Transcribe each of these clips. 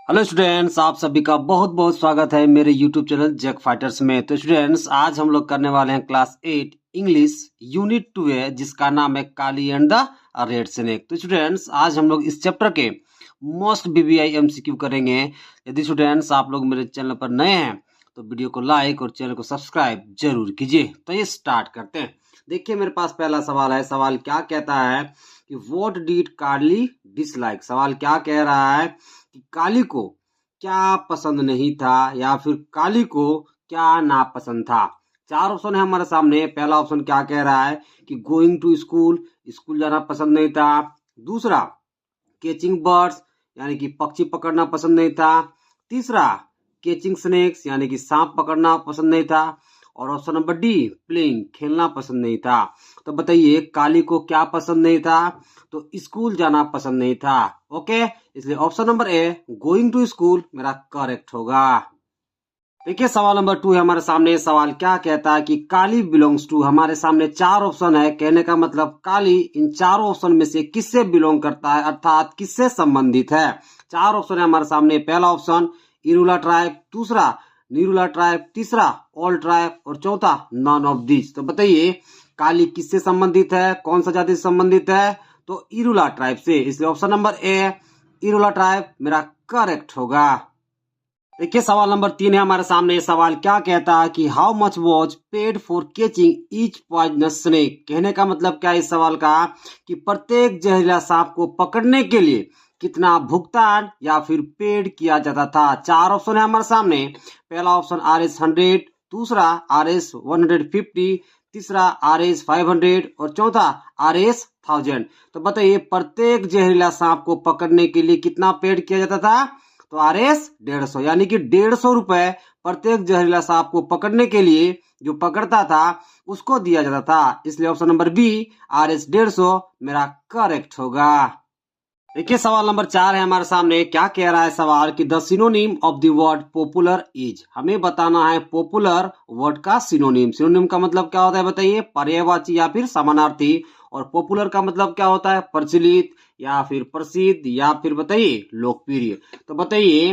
Hello students, आप सभी का बहुत बहुत स्वागत है मेरे यूट्यूब चैनल जैक फाइटर्स में। तो स्टूडेंट्स, आज हम लोग करने वाले हैं क्लास 8 इंग्लिश यूनिट 2 है, जिसका नाम है काली एंड द रेड स्नेक। तो स्टूडेंट्स, आज हम लोग इस चैप्टर के मोस्ट बीबीआई एमसीक्यू करेंगे। यदि स्टूडेंट्स आप लोग मेरे चैनल पर नए हैं तो वीडियो को लाइक और चैनल को सब्सक्राइब जरूर कीजिए। तो ये स्टार्ट करते हैं। देखिए, मेरे पास पहला सवाल है। सवाल क्या कहता है कि व्हाट डिड कार्ली डिसलाइक। सवाल क्या कह रहा है कि काली को क्या पसंद नहीं था या फिर काली को क्या नापसंद था। चार ऑप्शन है हमारे सामने। पहला ऑप्शन क्या कह रहा है कि गोइंग टू स्कूल, स्कूल जाना पसंद नहीं था। दूसरा, कैचिंग बर्ड्स यानी कि पक्षी पकड़ना पसंद नहीं था। तीसरा, कैचिंग स्नेक्स यानी कि सांप पकड़ना पसंद नहीं था। और ऑप्शन नंबर डी, प्लेइंग खेलना पसंद नहीं था। तो बताइए, काली को क्या पसंद नहीं था? तो स्कूल जाना पसंद नहीं था। ओके, इसलिए option number A, going to school, मेरा करेक्ट होगा। देखिए, सवाल नंबर 2 है हमारे सामने। सवाल क्या कहता है कि काली बिलोंग्स टू। हमारे सामने चार ऑप्शन है। कहने का मतलब काली इन चारों ऑप्शन में से किससे बिलोंग करता है, अर्थात किससे संबंधित है। चार ऑप्शन है हमारे सामने। पहला ऑप्शन इरूला ट्राइब, दूसरा निरूला ट्राइब, तीसरा ऑल ट्राइब और चौथा नॉन ऑफ दिस। तो बताइए, काली किससे संबंधित है, कौन सा जाति से संबंधित है? तो इरूला ट्राइब से। इसलिए ऑप्शन नंबर ए, इरूला ट्राइब, मेरा करेक्ट होगा। देखिए, सवाल नंबर 3 है हमारे सामने। सवाल क्या कहता है कि how much was paid for catching each poisonous snake. कहने का मतलब क्या है इस सवाल का कि प्रत्येक जहरीला सांप को पकड़ने के लिए कितना भुगतान या फिर पेड किया जाता था। चार ऑप्शन है हमारे सामने। पहला ऑप्शन RS 100, दूसरा RS 150, तीसरा RS 500 और चौथा RS 1000। तो बताइए, प्रत्येक जहरीला सांप को पकड़ने के लिए कितना पेड किया जाता था? तो RS 150, यानी कि 150 रुपए प्रत्येक जहरीला सांप को पकड़ने के लिए जो पकड़ता था उसको दिया जाता था। इसलिए ऑप्शन नंबर बी, RS 150, मेरा करेक्ट होगा। देखिए, सवाल नंबर 4 है हमारे सामने। क्या कह रहा है सवाल कि the synonym of the word popular is. हमें बताना है पॉपुलर वर्ड का सिनोनिम। सिनोनिम का मतलब क्या होता है बताइए? पर्यायवाची या फिर समानार्थी। और पॉपुलर का मतलब क्या होता है? प्रचलित या फिर प्रसिद्ध या फिर बताइए लोकप्रिय। तो बताइए,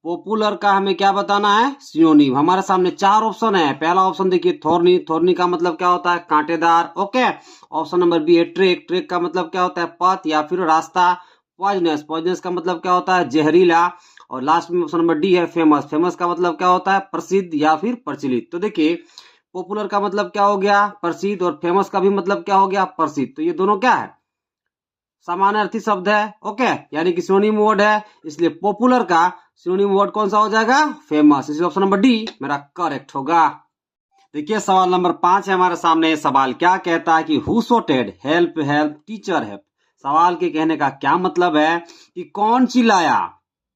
पॉपुलर का हमें क्या बताना है? सिनोनिम। हमारे सामने चार ऑप्शन है। पहला ऑप्शन देखिए, थोरनी। थोरनी का मतलब क्या होता है? कांटेदार। ओके। ऑप्शन नंबर बी है ट्रेक। ट्रेक का मतलब क्या होता है? पथ या फिर रास्ता। पॉइजनस। पॉइजनस का मतलब क्या होता है? जहरीला। और लास्ट में ऑप्शन नंबर डी है फेमस। फेमस का मतलब क्या होता है? प्रसिद्ध या फिर प्रचलित। तो देखिए, पॉपुलर का मतलब क्या हो गया? प्रसिद्ध। और फेमस का भी मतलब क्या हो गया? प्रसिद्ध। तो ये दोनों क्या है? समानार्थी शब्द है। ओके, यानी कि सिनोनिम वर्ड है। इसलिए पॉपुलर का सिनोनिम वर्ड कौन सा हो जाएगा? फेमस। इसलिए ऑप्शन नंबर डी मेरा करेक्ट होगा। देखिए, सवाल नंबर 5 है हमारे सामने। सवाल क्या कहता है कि who shouted help help teacher help. सवाल के कहने का क्या मतलब है कि कौन चिल्लाया?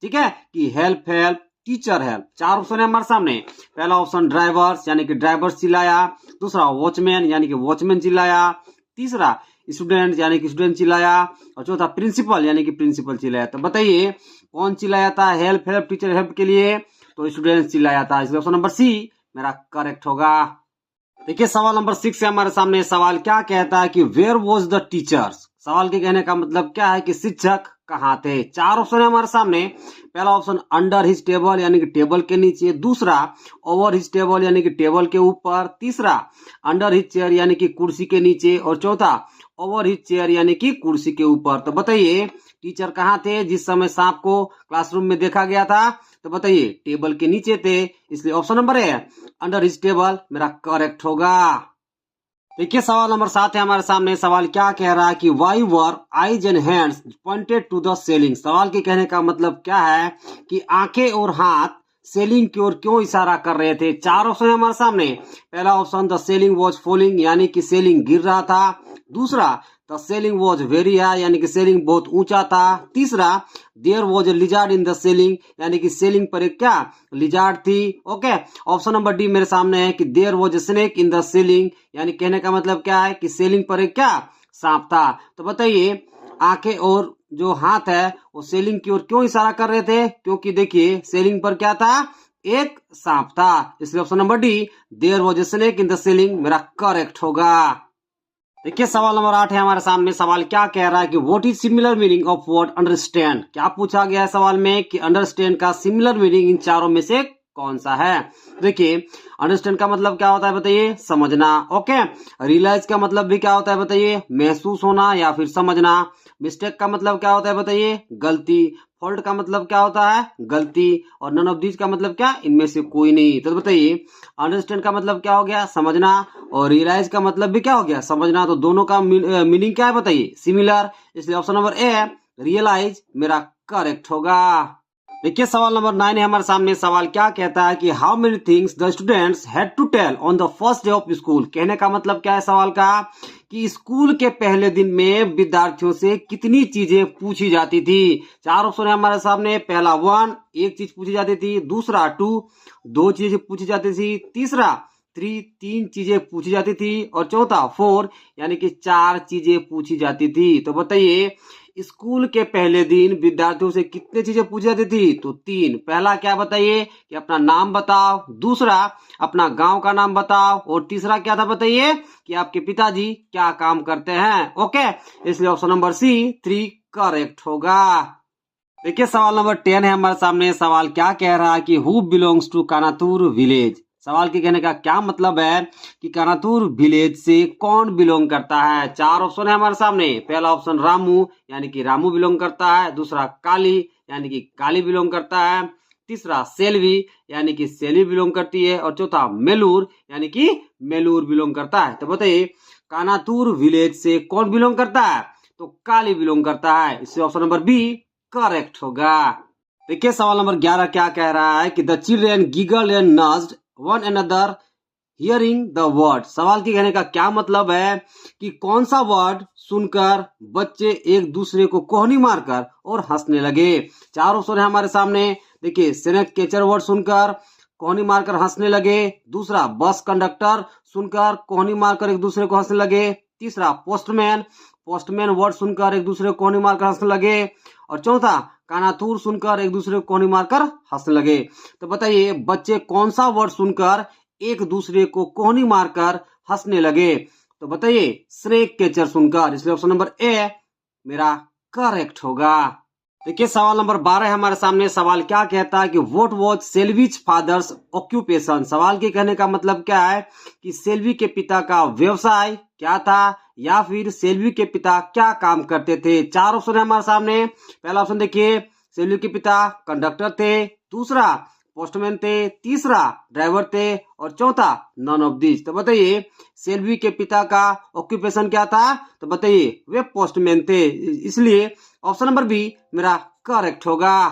ठीक है, कि हेल्प हेल्प टीचर हेल्प। चार ऑप्शन है हमारे सामने। पहला ऑप्शन ड्राइवर्स, यानी कि ड्राइवर्स चिल्लाया। दूसरा वॉचमैन, यानी कि वॉचमैन चिल्लाया। तीसरा स्टूडेंट, यानी कि स्टूडेंट चिल्लाया। और चौथा प्रिंसिपल, यानी कि प्रिंसिपल चिल्लाया। तो बताइए, कौन चिल्लाया था हेल्प हेल्प टीचर हेल्प के लिए? तो स्टूडेंट चिल्लाया था। इसलिए ऑप्शन नंबर सी मेरा करेक्ट होगा। देखिए, सवाल नंबर 6 है हमारे सामने। सवाल क्या कहता है कि वेयर वॉज द टीचर्स। सवाल के कहने का मतलब क्या है कि शिक्षक कहाँ थे? चार ऑप्शन है हमारे सामने। पहला ऑप्शन अंडर हिज टेबल, यानी कि टेबल के नीचे। दूसरा ओवर हिज टेबल, यानी कि टेबल के ऊपर। तीसरा अंडर हिज चेयर, यानी कि कुर्सी के नीचे। और चौथा ओवर हिज चेयर, यानी कि कुर्सी के ऊपर। तो बताइए, टीचर कहाँ थे जिस समय सांप को क्लासरूम में देखा गया था? तो बताइए, टेबल के नीचे थे। इसलिए ऑप्शन नंबर ए, अंडर हिज टेबल, मेरा करेक्ट होगा। देखिए, सवाल नंबर 7 है हमारे सामने। सवाल क्या कह रहा है कि why were eyes and hands pointed to the ceiling. सवाल के कहने का मतलब क्या है कि आंखें और हाथ सेलिंग की ओर क्यों इशारा कर रहे थे? चार ऑप्शन है हमारे सामने। पहला option the ceiling was falling, यानी कि सेलिंग गिर रहा था। दूसरा the ceiling was very high, यानी कि सेलिंग बहुत ऊंचा था। तीसरा there was a lizard in the ceiling, यानी कि सेलिंग पर एक क्या लिजार्ड थी। ओके, ऑप्शन नंबर डी मेरे सामने है कि there was a snake in the ceiling, यानी कहने का मतलब क्या है कि सेलिंग पर एक क्या सांप था। तो बताइए, आंखें और जो हाथ है वो सेलिंग की ओर क्यों इशारा कर रहे थे? क्योंकि देखिए, सेलिंग पर क्या था? एक सांप था। इसलिए option number D, there was a snake in the ceiling, मेरा करेक्ट होगा। देखिए सवाल नंबर 8 है हमारे सामने। सवाल क्या कह रहा है कि what is similar meaning of word understand. क्या पूछा गया है सवाल में कि अंडरस्टैंड का सिमिलर मीनिंग इन चारों में से कौन सा है। देखिए अंडरस्टैंड का मतलब क्या होता है बताइए, समझना। ओके, रियलाइज का मतलब भी क्या होता है बताइए, महसूस होना या फिर समझना। मिस्टेक का मतलब क्या होता है बताइए, गलती। फॉल्ट का मतलब क्या होता है, गलती। और नन ऑफ दीज का मतलब क्या, इनमें से कोई नहीं। तो बताइए अंडरस्टैंड का मतलब क्या हो गया, समझना। और रियलाइज का मतलब भी क्या हो गया, समझना। तो दोनों का मीनिंग क्या है बताइए, सिमिलर। इसलिए ऑप्शन नंबर ए रियलाइज मेरा करेक्ट होगा। देखिए सवाल नंबर 9 है हमारे सामने। सवाल क्या कहता है कि how many things the students had to tell on the first day of school. कहने का मतलब क्या है सवाल का, कि स्कूल के पहले दिन में विद्यार्थियों से कितनी चीजें पूछी जाती थी। चार ऑप्शन है हमारे सामने। पहला 1, एक चीज पूछी जाती थी। दूसरा 2, दो चीजें पूछी जाती थी। तीसरा 3, तीन चीजें पूछी जाती थी। और चौथा 4, यानी कि 4 चीजें पूछी जाती थी। तो बताइए स्कूल के पहले दिन विद्यार्थियों से कितनी चीजें पूछी जाती थी, तो 3। पहला क्या बताइए कि अपना नाम बताओ। दूसरा अपना गांव का नाम बताओ। और तीसरा क्या था बताइए कि आपके पिताजी क्या काम करते हैं। ओके, इसलिए ऑप्शन नंबर सी 3 करेक्ट होगा। देखिए सवाल नंबर 10 है हमारे सामने। सवाल क्या कह रहा है कि हु बिलोंग्स टू कानातूर विलेज। सवाल के कहने का क्या मतलब है कि कानातूर विलेज से कौन बिलोंग करता है। चार ऑप्शन है हमारे सामने। पहला ऑप्शन रामू, यानी कि रामू बिलोंग करता है। दूसरा काली, यानी कि काली बिलोंग करता है। तीसरा सेल्वी, यानी कि सेल्वी बिलोंग करती है। और चौथा मेलूर, यानी कि मेलूर बिलोंग करता है। तो बताइए कानातूर विलेज से कौन बिलोंग करता है, तो काली बिलोंग करता है। इससे ऑप्शन नंबर बी करेक्ट होगा। देखिए सवाल नंबर 11 क्या कह रहा है कि the children giggle and nudged one another hearing the word. सवाल के कहने का क्या मतलब है कि कौन सा वर्ड सुनकर बच्चे एक दूसरे को कोहनी मारकर और हंसने लगे। चार ऑप्शन है हमारे सामने। देखिए स्नेक कैचर वर्ड सुनकर कोहनी मारकर हंसने लगे। दूसरा बस कंडक्टर सुनकर कोहनी मारकर एक दूसरे को हंसने लगे। तीसरा पोस्टमैन, पोस्टमैन वर्ड सुनकर एक दूसरे को कोहनी मारकर हंसने लगे। और चौथा कानातूर सुनकर एक दूसरे को कोहनी मारकर हंसने लगे। तो बताइए बच्चे कौन सा वर्ड सुनकर एक दूसरे को कोहनी मारकर हंसने लगे। तो बताइए स्नेक कैचर सुनकर। इसलिए ऑप्शन नंबर ए मेरा करेक्ट होगा। देखिए सवाल नंबर 12 है हमारे सामने। सवाल क्या कहता है कि व्हाट वाज सेल्वीज फादर्स ऑक्यूपेशन। सवाल के कहने का मतलब क्या है कि सेल्वी के पिता का व्यवसाय क्या था, या फिर सेल्वी के पिता क्या काम करते थे। चार ऑप्शन है हमारे सामने। पहला ऑप्शन देखिए सेल्वी के पिता कंडक्टर थे। दूसरा पोस्टमैन थे। तीसरा ड्राइवर थे। और चौथा नन ऑफ दिस। तो बताइए सेल्वी के पिता का ऑक्यूपेशन क्या था, तो बताइए वे पोस्टमैन थे। इसलिए ऑप्शन नंबर बी मेरा करेक्ट होगा।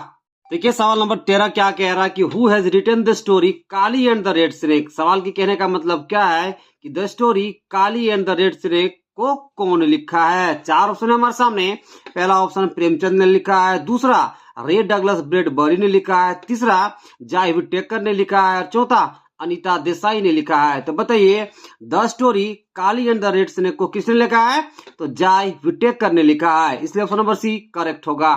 देखिए सवाल नंबर 13 क्या कह रहा है कि who has written the story Kali and the red snake. सवाल के कहने का मतलब क्या है कि the story Kali and the red snake को कौन लिखा है। चार ऑप्शन है हमारे सामने। पहला ऑप्शन प्रेमचंद ने लिखा है। दूसरा रे डगलस ब्रेडबरी ने लिखा है। तीसरा जाय विटेकर ने लिखा है। और चौथा अनीता देसाई ने लिखा है। तो बताइए the story Kali and the red snake को किसने लिखा है, तो जाय विटेकर ने लिखा है। इसलिए ऑप्शन नंबर सी करेक्ट होगा।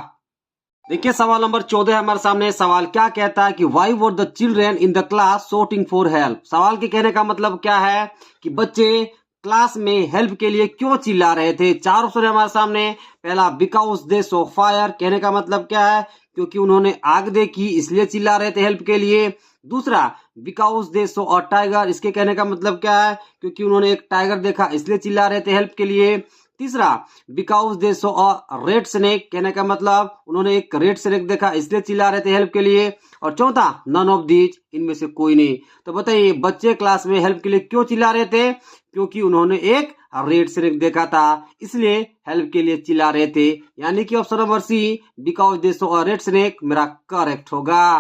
देखिए सवाल नंबर 14 हमारे सामने। सवाल क्या कहता है कि why were the children in the class shouting for help. सवाल के कहने का मतलब क्या है कि बच्चे क्लास में हेल्प के लिए क्यों चिल्ला रहे थे। चार ऑप्शन है हमारे सामने। पहला बिकॉज दे सो फायर, कहने का मतलब क्या है क्योंकि उन्होंने आग देखी इसलिए चिल्ला रहे थे हेल्प के लिए। दूसरा because they saw a tiger, इसके कहने का मतलब क्या है क्योंकि उन्होंने एक टाइगर देखा इसलिए चिल्ला रहे थे हेल्प के लिए। तीसरा because they saw a red snake, कहने का मतलब उन्होंने एक रेड स्नेक देखा इसलिए चिल्ला रहे थे हेल्प के लिए। और चौथा नन ऑफ दीज, इनमें से कोई नहीं। तो बताइए बच्चे क्लास में हेल्प के लिए क्यों चिल्ला रहे थे, क्योंकि उन्होंने एक रेड स्नेक देखा था इसलिए हेल्प के लिए चिल्ला रहे थे। यानी कि option number C because they saw a red snake मेरा करेक्ट होगा।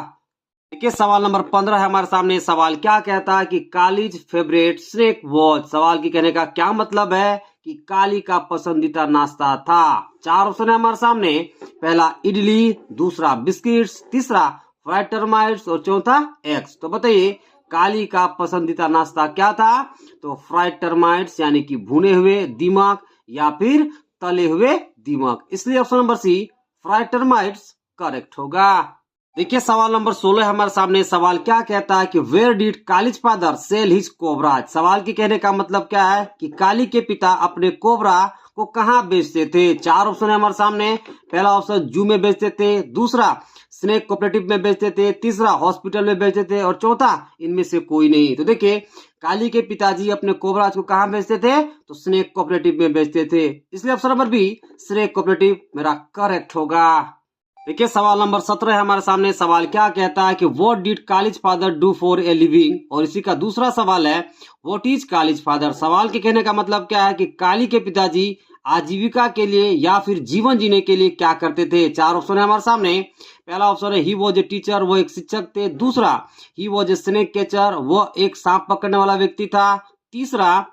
देखिए सवाल नंबर 15 है हमारे सामने। सवाल क्या कहता है कि कालीज फेवरेट स्नैक वॉज। सवाल की कहने का क्या मतलब है कि काली का पसंदीदा नाश्ता था। चार ऑप्शन है हमारे सामने। पहला इडली, दूसरा बिस्किट्स, तीसरा फ्राइड टर्माइट्स और चौथा एग्स। तो बताइए काली का पसंदीदा नाश्ता क्या था, तो फ्राइड टर्माइट्स यानी कि भुने हुए दीमक या फिर तले हुए दीमक। इसलिए option number C fried termites correct होगा। देखिए सवाल नंबर 16 हमारे सामने। सवाल क्या कहता है कि where did Kali's father sell his cobras. सवाल के कहने का मतलब क्या है कि काली के पिता अपने कोबरा को कहाँ बेचते थे। चार ऑप्शन है हमारे सामने। पहला ऑप्शन जू में बेचते थे, दूसरा स्नेक कोऑपरेटिव में बेचते थे, तीसरा हॉस्पिटल में बेचते थे और चौथा इनमें से कोई नहीं। तो देखिए काली के पिताजी अपने कोबराज को कहाँ बेचते थे, तो स्नेक कोऑपरेटिव में बेचते थे, इसलिए option number B snake cooperative मेरा करेक्ट होगा। देखिए सवाल नंबर 17 है हमारे सामने। सवाल क्या कहता है कि what did Kali's father do for a living. और इसी का दूसरा सवाल है व्हाट इज कालीज फादर। सवाल के कहने का मतलब क्या है कि काली के पिताजी आजीविका के लिए या फिर जीवन जीने के लिए क्या करते थे। चार ऑप्शन है हमारे सामने। पहला ऑप्शन है ही वॉज ए टीचर, वो एक शिक्षक थे, दूसरा ही वॉज ए स्नेक कैचर, वो एक सांप पकड़ने वाला व्यक्ति था, तीसरा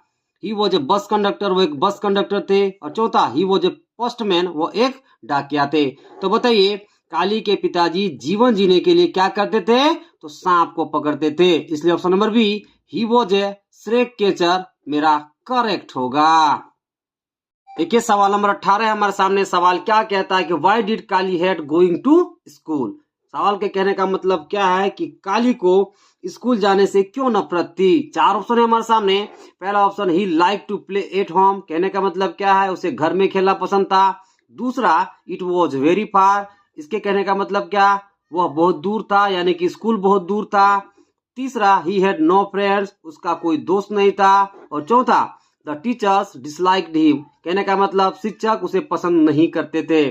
ही वॉज ए बस कंडक्टर, वो एक बस कंडक्टर थे, और चौथा ही वॉज ए पोस्टमैन, वो एक डाकिया थे। तो बताइए काली के पिताजी जीवन जीने के लिए क्या करते थे, तो सांप को पकड़ते थे, इसलिए option number B he was a snake catcher मेरा करेक्ट होगा। देखिए सवाल नंबर 18 हमारे सामने। सवाल क्या कहता है कि why did Kali hate going to school. सवाल के कहने का मतलब क्या है कि काली को स्कूल जाने से क्यों नफरत थी। चार ऑप्शन है हमारे सामने। पहला option he like to play at home, कहने का मतलब क्या है उसे घर में खेलना पसंद था, दूसरा इट वॉज वेरी फार, इसके कहने का मतलब क्या वह बहुत दूर था यानी कि स्कूल बहुत दूर था, तीसरा ही हैड नो फ्रेंड्स, उसका कोई दोस्त नहीं था, और चौथा द टीचर्स डिसलाइक्ड हिम, कहने का मतलब शिक्षक उसे पसंद नहीं करते थे।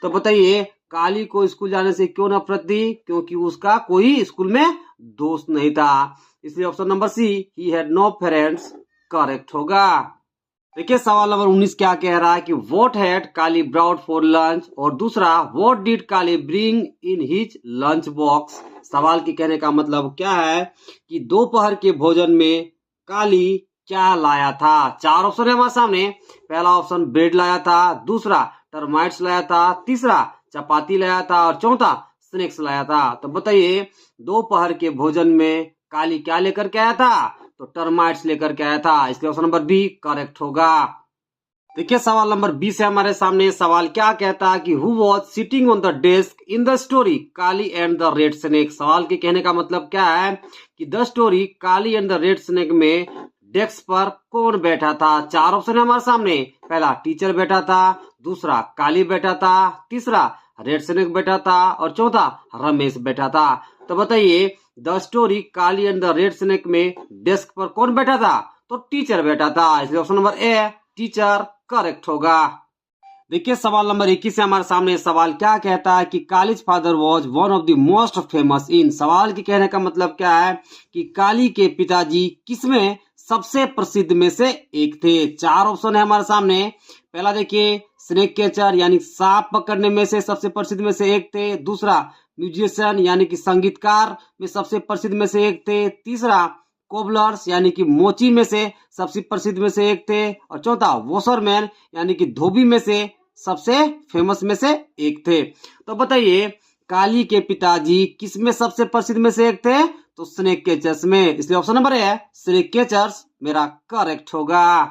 तो बताइए काली को स्कूल जाने से क्यों नफरत थी, क्योंकि उसका कोई स्कूल में दोस्त नहीं था, इसलिए option number C he had no friends correct होगा। देखिए सवाल नंबर 19 क्या कह रहा है कि what had Kali brought for lunch, और दूसरा what did Kali bring in his lunch box. सवाल के कहने का मतलब क्या है कि दोपहर के भोजन में काली क्या लाया था। चार ऑप्शन है हमारे सामने। पहला ऑप्शन ब्रेड लाया था, दूसरा टर्माइट्स लाया था, तीसरा चपाती लाया था, और चौथा स्नैक्स लाया था। तो बताइए दोपहर के भोजन में काली क्या लेकर के आया था, तो टर्माइट्स लेकर के आया था, इसलिए ऑप्शन नंबर बी करेक्ट होगा। देखिए सवाल नंबर 20 है हमारे सामने। सवाल क्या कहता है कि who was sitting on the desk in the story Kali and the red snake. सवाल के कहने का मतलब क्या है कि the story Kali and the red snake में डेस्क पर कौन बैठा था। चार ऑप्शन है हमारे सामने। पहला टीचर बैठा था, दूसरा काली बैठा था, तीसरा रेड स्नेक बैठा था, और चौथा रमेश बैठा था। तो बताइए the story Kali and the red snake में डेस्क पर कौन बैठा था, तो टीचर बैठा था, इसलिए option number a teacher correct होगा। देखिए सवाल नंबर 21 है हमारे सामने। सवाल क्या कहता है कि kalij father was one of the most famous in. सवाल के कहने का मतलब क्या है कि काली के पिताजी किसमें सबसे प्रसिद्ध में से एक थे। चार ऑप्शन है हमारे सामने। पहला देखिए स्नेक कैचर यानी सांप पकड़ने में से सबसे प्रसिद्ध में से एक थे, दूसरा म्यूजिशियन यानी कि संगीतकार में सबसे प्रसिद्ध में से एक थे, तीसरा कोबलर्स यानी कि मोची में से सबसे प्रसिद्ध में से एक थे, और चौथा वॉशरमैन यानी कि धोबी में से सबसे फेमस में से एक थे। तो बताइए काली के पिताजी किस में सबसे प्रसिद्ध में से एक थे, तो स्नेक कैचर्स में, इसलिए ऑप्शन नंबर है स्नेक कैचर्स मेरा करेक्ट होगा।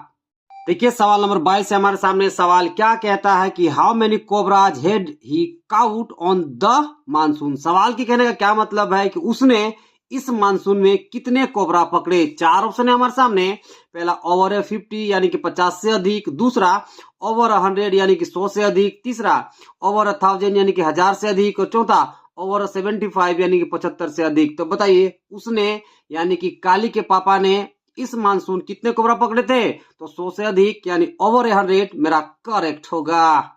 देखिए सवाल नंबर 22 है हमारे सामने। सवाल क्या कहता है कि how many cobras had he cout on the monsoon. सवाल के कहने का क्या मतलब है कि उसने इस मानसून में कितने कोबरा पकड़े। चार ऑप्शन है हमारे सामने। पहला ओवर 50 यानी कि 50 से अधिक, दूसरा ओवर 100 यानी कि 100 से अधिक, तीसरा ओवर 1000 यानी कि 1000 से अधिक, और चौथा ओवर 75 यानी कि 75 से अधिक। तो बताइए उसने यानी कि काली के पापा ने इस मानसून कितने कोबरा पकड़े थे, तो 100 से अधिक यानी ओवर 100 मेरा करेक्ट होगा।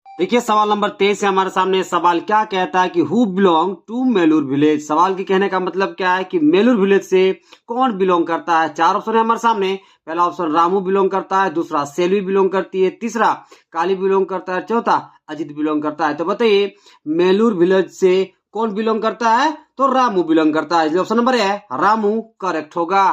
देखिए सवाल नंबर 23 है हमारे सामने। सवाल क्या कहता है कि who belong to Melur village. सवाल के कहने का मतलब क्या है कि मेलूर विलेज से कौन बिलोंग करता है। चार ऑप्शन है हमारे सामने। पहला ऑप्शन रामू बिलोंग करता है, दूसरा सेल्वी बिलोंग करती है, तीसरा काली बिलोंग करता है, चौथा अजित बिलोंग करता है। तो बताइए मेलूर विलेज से कौन बिलोंग करता है, तो रामू बिलोंग करता है, इसलिए ऑप्शन नंबर है रामू करेक्ट होगा।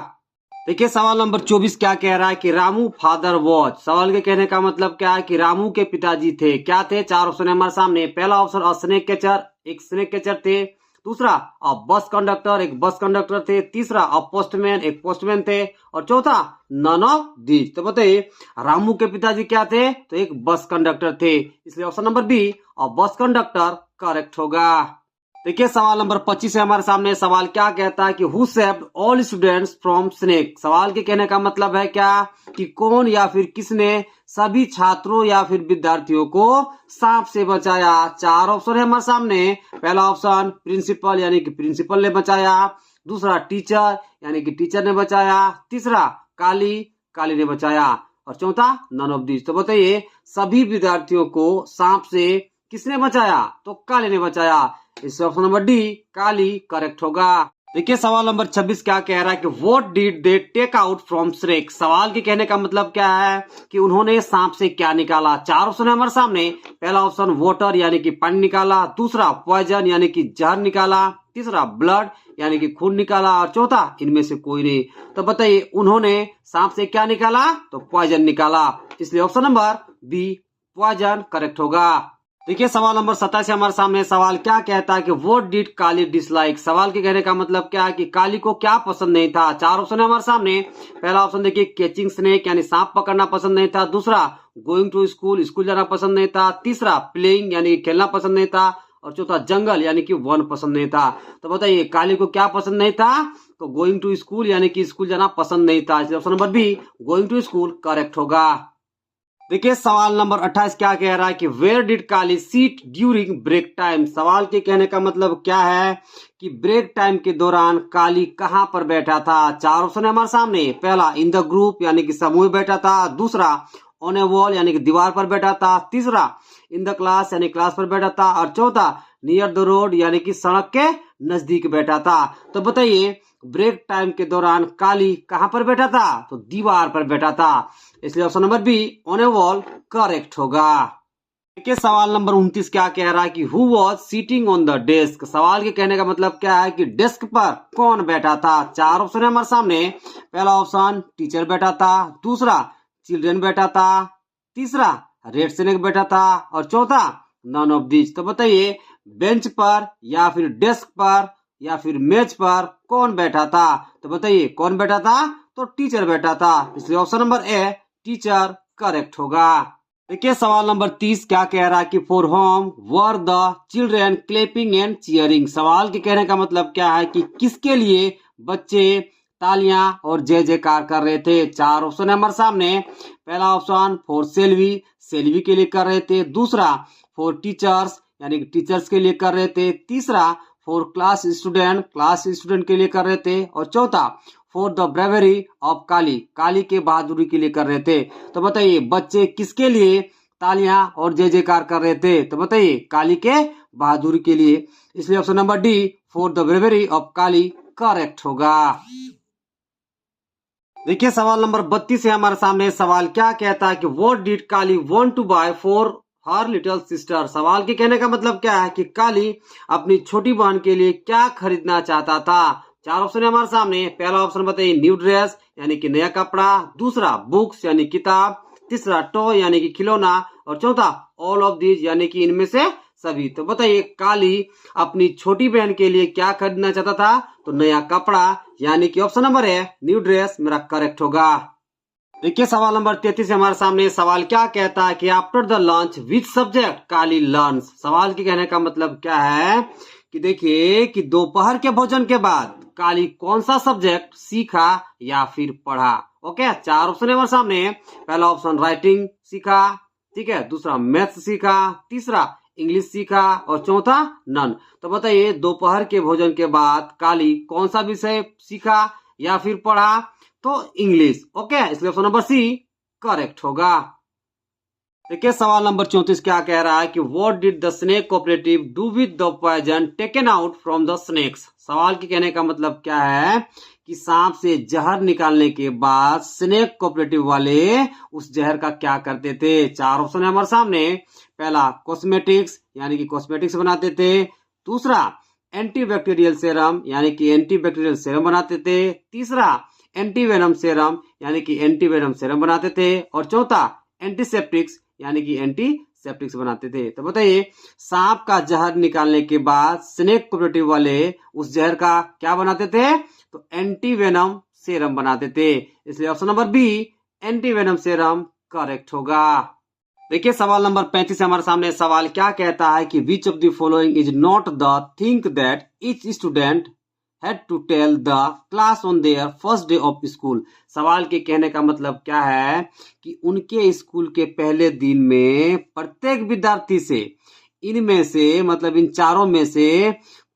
देखिए सवाल नंबर 24 क्या कह रहा है कि रामू फादर वॉज। सवाल के कहने का मतलब क्या है कि रामू के पिताजी थे, क्या थे। चार ऑप्शन है हमारे सामने। पहला ऑप्शन स्नेक कैचर, एक स्नेक कैचर थे, दूसरा बस कंडक्टर, एक बस कंडक्टर थे, तीसरा पोस्टमैन, एक पोस्टमैन थे, और चौथा नन ऑफ दीज। तो बताइए रामू के पिताजी क्या थे, तो एक बस कंडक्टर थे, इसलिए option number B bus conductor correct होगा। देखिए सवाल नंबर 25 है हमारे सामने। सवाल क्या कहता है कि who saved all students from snake. सवाल के कहने का मतलब है क्या कि कौन या फिर किसने सभी छात्रों या फिर विद्यार्थियों को सांप से बचाया। चार ऑप्शन है हमारे सामने। पहला ऑप्शन प्रिंसिपल यानी कि प्रिंसिपल ने बचाया, दूसरा टीचर यानी कि टीचर ने बचाया, तीसरा काली काली ने बचाया और चौथा नन ऑफ दिस। तो बताइए सभी विद्यार्थियों को सांप से किसने बचाया, तो काली ने बचाया। इससे ऑप्शन नंबर डी काली करेक्ट होगा। देखिए सवाल नंबर 26 क्या कह रहा है कि what did they take out from snake. सवाल के कहने का मतलब क्या है कि उन्होंने सांप से क्या निकाला। चार ऑप्शन है हमारे सामने। पहला ऑप्शन वाटर यानी कि पानी निकाला, दूसरा पॉइजन यानी कि जहर निकाला, तीसरा ब्लड यानी कि खून निकाला और चौथा इनमें से कोई नहीं। तो बताइए उन्होंने सांप से क्या निकाला, तो पॉइजन निकाला। इसलिए option number B poison correct होगा। देखिए सवाल नंबर 27 हमारे सामने। सवाल क्या कहता है कि व्हाट डिड काली डिसलाइक। सवाल के कहने का मतलब क्या है कि काली को क्या पसंद नहीं था। चार ऑप्शन है हमारे सामने। पहला ऑप्शन देखिए कैचिंग स्नेक यानी सांप पकड़ना पसंद नहीं था, दूसरा गोइंग टू स्कूल स्कूल जाना पसंद नहीं था, तीसरा प्लेइंग यानी खेलना पसंद नहीं था और चौथा जंगल यानी कि वन पसंद नहीं था। तो बताइए काली को क्या पसंद नहीं था, तो गोइंग टू स्कूल यानी कि स्कूल जाना पसंद नहीं था। इसलिए option number B going to school correct होगा। देखिए सवाल नंबर 28 क्या कह रहा है कि where did Kali sit during break time. सवाल के कहने का मतलब क्या है कि ब्रेक टाइम के दौरान काली कहां पर बैठा था। चार ऑप्शन है हमारे सामने। पहला इन द ग्रुप यानी कि समूह में बैठा था, दूसरा ऑन ए वॉल यानी कि दीवार पर बैठा था, तीसरा इन द क्लास यानी क्लास पर बैठा था और चौथा नियर द रोड यानी कि सड़क के नजदीक बैठा था। तो बताइए ब्रेक टाइम के दौरान काली कहां पर बैठा था, तो दीवार पर बैठा था। इसलिए option number be on A wall correct होगा। देखिए सवाल नंबर 29 क्या कह रहा है कि who was sitting on the desk. सवाल के कहने का मतलब क्या है कि डेस्क पर कौन बैठा था। चार ऑप्शन है हमारे सामने। पहला ऑप्शन टीचर बैठा था, दूसरा चिल्ड्रन बैठा था, तीसरा रेड स्नेक बैठा था और चौथा नन ऑफ दिस। तो बताइए बेंच पर या फिर डेस्क पर या फिर मेज पर कौन बैठा था। तो बताइए कौन बैठा था, तो टीचर बैठा था। इसलिए option number a teacher correct होगा। देखिए सवाल नंबर 30 क्या कह रहा है कि for home were the children clapping and cheering. सवाल के कहने का मतलब क्या है कि किसके लिए बच्चे तालियां और जय जयकार कर रहे थे। चार ऑप्शन है हमारे सामने। पहला ऑप्शन फॉर सेल्वी सेल्वी के लिए कर रहे थे, दूसरा फॉर टीचर्स यानी कि टीचर्स के लिए कर रहे थे, तीसरा फॉर क्लास स्टूडेंट के लिए कर रहे थे और चौथा for the bravery of Kali Kali के बहादुरी के लिए कर रहे थे। तो बताइए बच्चे किसके लिए तालियां और जय जयकार कर रहे थे, तो बताइए काली के बहादुरी के लिए। इसलिए option number D for the bravery of Kali correct होगा। देखिए सवाल नंबर 32 है हमारे सामने। सवाल क्या कहता है कि what did Kali want to buy for her little sister. सवाल के कहने का मतलब क्या है कि काली अपनी छोटी बहन के लिए क्या खरीदना चाहता था। चार ऑप्शन है हमारे सामने। पहला ऑप्शन बताइए न्यू ड्रेस यानी कि नया कपड़ा, दूसरा बुक्स यानी किताब, तीसरा टॉय यानी कि खिलौना और चौथा ऑल ऑफ दीज यानी कि इनमें से सभी। तो बताइए काली अपनी छोटी बहन के लिए क्या खरीदना चाहता था, तो नया कपड़ा यानी कि ऑप्शन नंबर है न्यू ड्रेस मेरा करेक्ट होगा। देखिए सवाल नंबर 33 हमारे सामने। सवाल क्या कहता है कि after the lunch which subject Kali learns. सवाल के कहने का मतलब क्या है कि देखिए कि दोपहर के भोजन के बाद काली कौन सा सब्जेक्ट सीखा या फिर पढ़ा। ओके चार ऑप्शन है हमारे सामने। पहला ऑप्शन राइटिंग सीखा, ठीक है, दूसरा मैथ्स सीखा, तीसरा इंग्लिश सीखा और चौथा नन। तो बताइए दोपहर के भोजन के बाद काली कौन सा विषय सीखा या फिर पढ़ा, तो इंग्लिश। ओके इसलिए ऑप्शन नंबर सी करेक्ट होगा। देखिए सवाल नंबर 34 क्या कह रहा है कि what did the snake cooperative do with the poison taken out from the snakes. सवाल के कहने का मतलब क्या है कि सांप से जहर निकालने के बाद स्नेक कोऑपरेटिव वाले उस जहर का क्या करते थे। चार ऑप्शन है हमारे सामने। पहला कॉस्मेटिक्स यानी कि कॉस्मेटिक्स बनाते थे, दूसरा एंटीबैक्टीरियल सेरम यानी कि एंटीबैक्टीरियल सेरम बनाते थे, तीसरा एंटीवेनम सेरम यानी कि एंटीवेनम सेरम बनाते थे और चौथा एंटीसेप्टिक्स यानी कि एंटीसेप्टिक्स बनाते थे। तो बताइए सांप का जहर निकालने के बाद स्नेक कोऑपरेटिव वाले उस जहर का क्या बनाते थे, तो एंटीवेनम सेरम बनाते थे। इसलिए option number B antivenom serum correct होगा। देखिए सवाल नंबर 35 हमारे सामने सवाल क्या कहता है कि which of the following is not the think that each student had to tell the class on their first day of school. सवाल के कहने का मतलब क्या है कि उनके स्कूल के पहले दिन में प्रत्येक विद्यार्थी से इनमें से मतलब इन चारों में से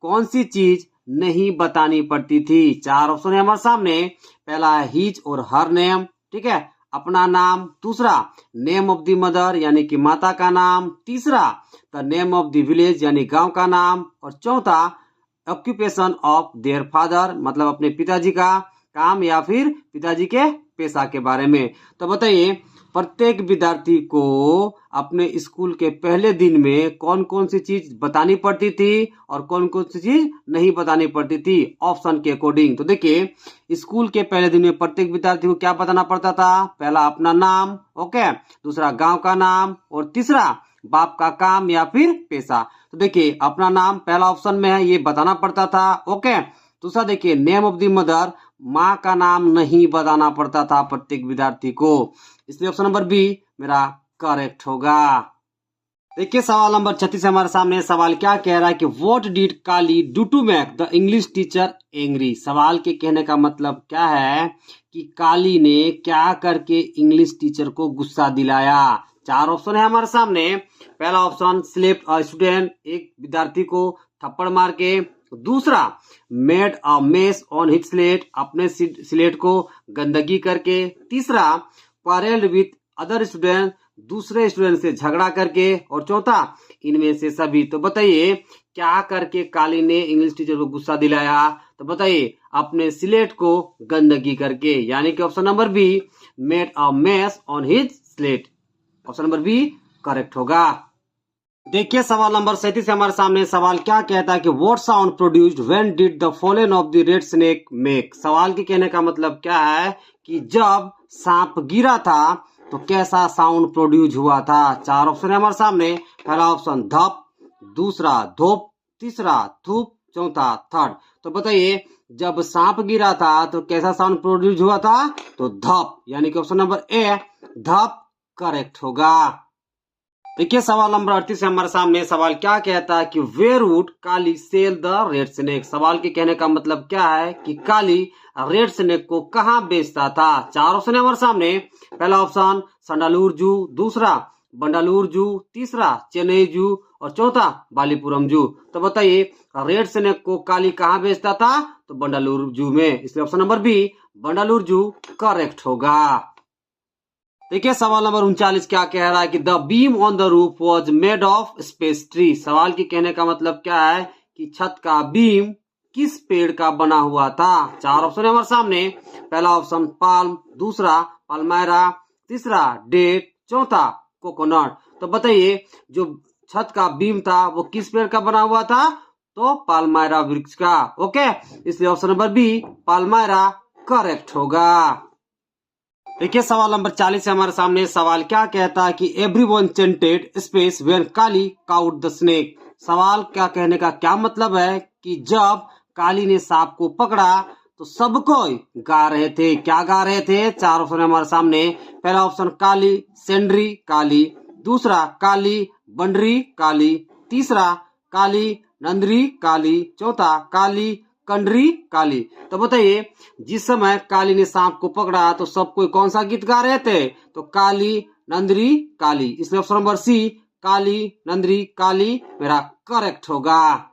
कौन सी चीज नहीं बतानी पड़ती थी। चार ऑप्शन है हमारे सामने। पहला है हिज और हर नेम, ठीक है, अपना नाम। दूसरा नेम ऑफ द मदर यानी कि माता का नाम। तीसरा the name of the village यानी गांव का नाम। और चौथा ऑक्यूपेशन ऑफ देयर फादर मतलब अपने पिताजी का काम या फिर पिताजी के पेशा के बारे में। तो बताइए प्रत्येक विद्यार्थी को अपने स्कूल के पहले दिन में कौन कौन सी चीज बतानी पड़ती थी और कौन कौन सी चीज नहीं बतानी पड़ती थी ऑप्शन के अकॉर्डिंग। तो देखिए स्कूल के पहले दिन में प्रत्येक विद्यार्थी को क्या बताना पड़ता था। पहला अपना नाम, ओके, दूसरा गांव का नाम और तीसरा बाप का काम या फिर पेशा। तो देखिए अपना नाम पहला ऑप्शन में है, ये बताना पड़ता था, ओके। दूसरा देखिए नेम ऑफ द मदर, माँ का नाम नहीं बताना पड़ता था प्रत्येक विद्यार्थी को, इसलिए ऑप्शन नंबर बी मेरा करेक्ट होगा। देखिए सवाल नंबर 36 हमारे सामने सवाल क्या कह रहा है कि what did Kali do to make the English teacher angry. सवाल के कहने का मतलब क्या है कि काली ने क्या करके इंग्लिश टीचर को गुस्सा दिलाया। चार ऑप्शन है हमारे सामने। पहला ऑप्शन स्लेप्ड अ स्टूडेंट, एक विद्यार्थी को थप्पड़ मार के। दूसरा made a mess on his slate, अपने स्लेट को गंदगी करके। तीसरा क्वारेल्ड विथ अदर स्टूडेंट, दूसरे स्टूडेंट से झगड़ा करके। और चौथा इनमें से सभी। तो बताइए क्या करके काली ने इंग्लिश टीचर को गुस्सा दिलाया। तो बताइए अपने स्लेट को गंदगी करके, यानी कि option number B made a mess on his slate, option number B correct होगा। देखिए सवाल नंबर 37 हमारे सामने सवाल क्या कहता है कि what sound produced when did the fallen of the red snake make. सवाल के कहने का मतलब क्या है कि जब सांप गिरा था तो कैसा साउंड प्रोड्यूस हुआ था। चार ऑप्शन है हमारे सामने। पहला ऑप्शन धप, दूसरा धोप, तीसरा धूप, चौथा थर्ड। तो बताइए जब सांप गिरा था तो कैसा साउंड प्रोड्यूस हुआ था। तो धप, यानी कि ऑप्शन नंबर ए धप करेक्ट होगा। देखिए सवाल नंबर 38 हमारे सामने सवाल क्या कहता है कि where would Kali sell the red snake. सवाल के कहने का मतलब क्या है कि काली रेड स्नेक को कहां बेचता था। चार ऑप्शन है हमारे सामने। पहला ऑप्शन संडालूर जू, दूसरा बंडालूर जू, तीसरा चेन्नई जू और चौथा बालीपुरम जू। तो बताइए रेड स्नेक को काली कहां बेचता था। तो बंडालूर जू में, इसलिए ऑप्शन नंबर बी बंडालूर जू करेक्ट होगा। देखिए सवाल नंबर 39 क्या कह रहा है कि the beam on the roof was made of space tree. सवाल के कहने का मतलब क्या है कि छत का बीम किस पेड़ का बना हुआ था। चार ऑप्शन है हमारे सामने। पहला ऑप्शन पाल्म, दूसरा पाल्मायरा, तीसरा डेट, चौथा कोकोनट। तो बताइए जो छत का बीम था वो किस पेड़ का बना हुआ था। तो पाल्मायरा वृक्ष का, ओके, इसलिए ऑप्शन नंबर बी पाल्मायरा करेक्ट होगा। देखिए सवाल नंबर 40 है हमारे सामने सवाल क्या कहता है कि everyone chanted space when Kali cout the snake. सवाल क्या कहने का क्या मतलब है कि जब काली ने सांप को पकड़ा तो सबको गा रहे थे। क्या गा रहे थे। चार ऑप्शन है हमारे सामने। पहला ऑप्शन काली सेंड्री काली, दूसरा काली बंडरी काली, तीसरा काली नंदरी काली, चौथा काली कंडरी काली। तो बताइए जिस समय काली ने सांप को पकड़ा तो सब कोई कौन सा गीत गा रहे थे। तो काली नंदरी काली, इसलिए ऑप्शन नंबर सी काली नंदरी काली मेरा करेक्ट होगा।